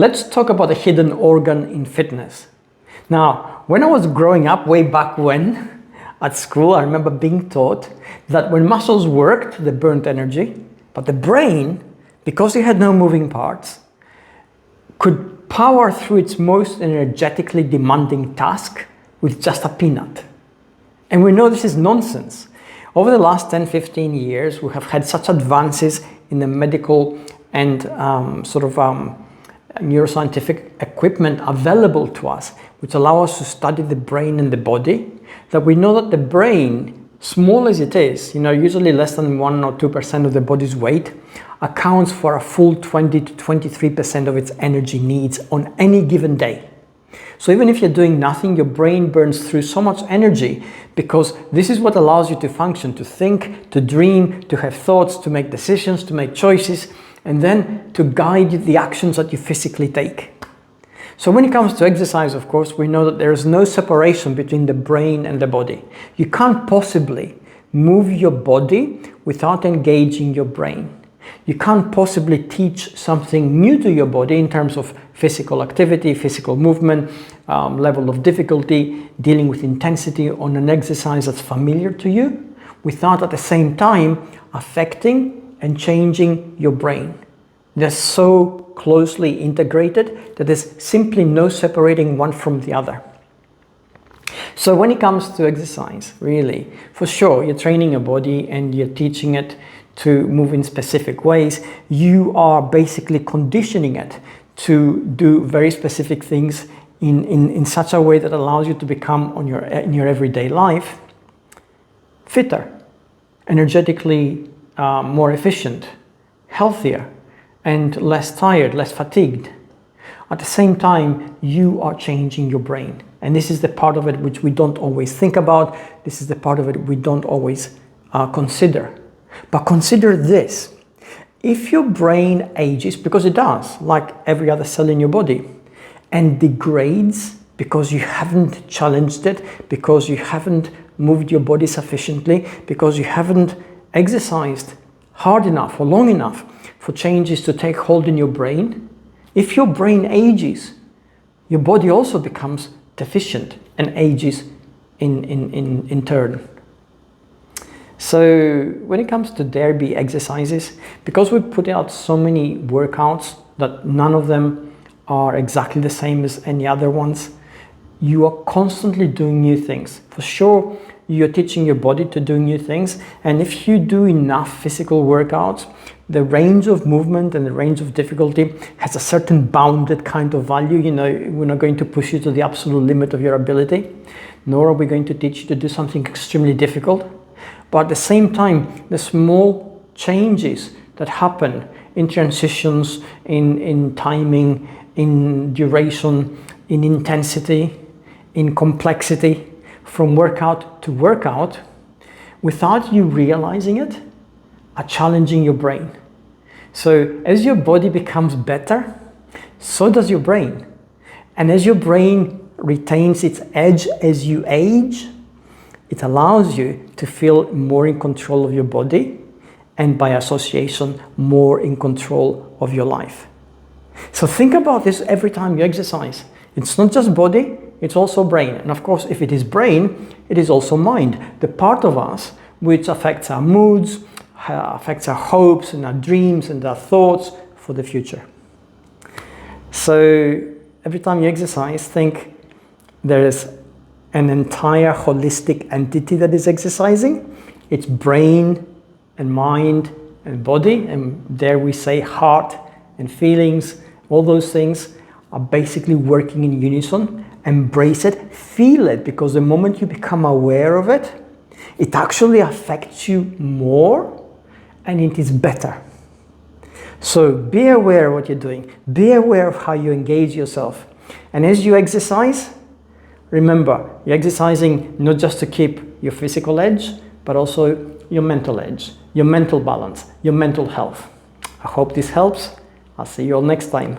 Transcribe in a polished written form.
Let's talk about a hidden organ in fitness. Now, when I was growing up, way back when, at school, I remember being taught that when muscles worked, they burned energy, but the brain, because it had no moving parts, could power through its most energetically demanding task with just a peanut. And we know this is nonsense. Over the last 10-15 years, we have had such advances in the medical and neuroscientific equipment available to us, which allow us to study the brain and the body, that we know that the brain, small as it is, usually less than 1 or 2% of the body's weight, accounts for a full 20 to 23% of its energy needs on any given day. So even if you're doing nothing, your brain burns through so much energy, because this is what allows you to function, to think, to dream, to have thoughts, to make decisions, to make choices, and then to guide the actions that you physically take. So when it comes to exercise, of course, we know that there is no separation between the brain and the body. You can't possibly move your body without engaging your brain. You can't possibly teach something new to your body in terms of physical activity, physical movement, level of difficulty, dealing with intensity on an exercise that's familiar to you, without at the same time affecting and changing your brain. They're so closely integrated that there's simply no separating one from the other. So when it comes to exercise, really, for sure, you're training your body and you're teaching it to move in specific ways. You are basically conditioning it to do very specific things in such a way that allows you to become in your everyday life fitter, energetically more efficient, healthier, and less tired, less fatigued. At the same time, you are changing your brain. And this is the part of it which we don't always think about. This is the part of it we don't always consider. But consider this. If your brain ages, because it does, like every other cell in your body, and degrades because you haven't challenged it, because you haven't moved your body sufficiently, because you haven't exercised hard enough or long enough for changes to take hold in your brain, if your brain ages, your body also becomes deficient and ages in turn. So when it comes to Darebee exercises, because we put out so many workouts that none of them are exactly the same as any other ones, you are constantly doing new things. For sure, you're teaching your body to do new things, and if you do enough physical workouts, the range of movement and the range of difficulty has a certain bounded kind of value. We're not going to push you to the absolute limit of your ability, nor are we going to teach you to do something extremely difficult. But at the same time, the small changes that happen in transitions, in timing, in duration, in intensity, in complexity, from workout to workout, without you realizing it, are challenging your brain. So as your body becomes better, so does your brain. And as your brain retains its edge as you age, it allows you to feel more in control of your body, and by association, more in control of your life. So think about this every time you exercise. It's not just body, it's also brain. And of course, if it is brain, it is also mind. The part of us which affects our moods, affects our hopes and our dreams and our thoughts for the future. So every time you exercise, think there is an entire holistic entity that is exercising. It's brain and mind and body, and there we say heart and feelings. All those things are basically working in unison. Embrace it, feel it, because the moment you become aware of it, it actually affects you more and it is better. So be aware of what you're doing. Be aware of how you engage yourself. And as you exercise, remember, you're exercising not just to keep your physical edge, but also your mental edge, your mental balance, your mental health. I hope this helps. I'll see you all next time.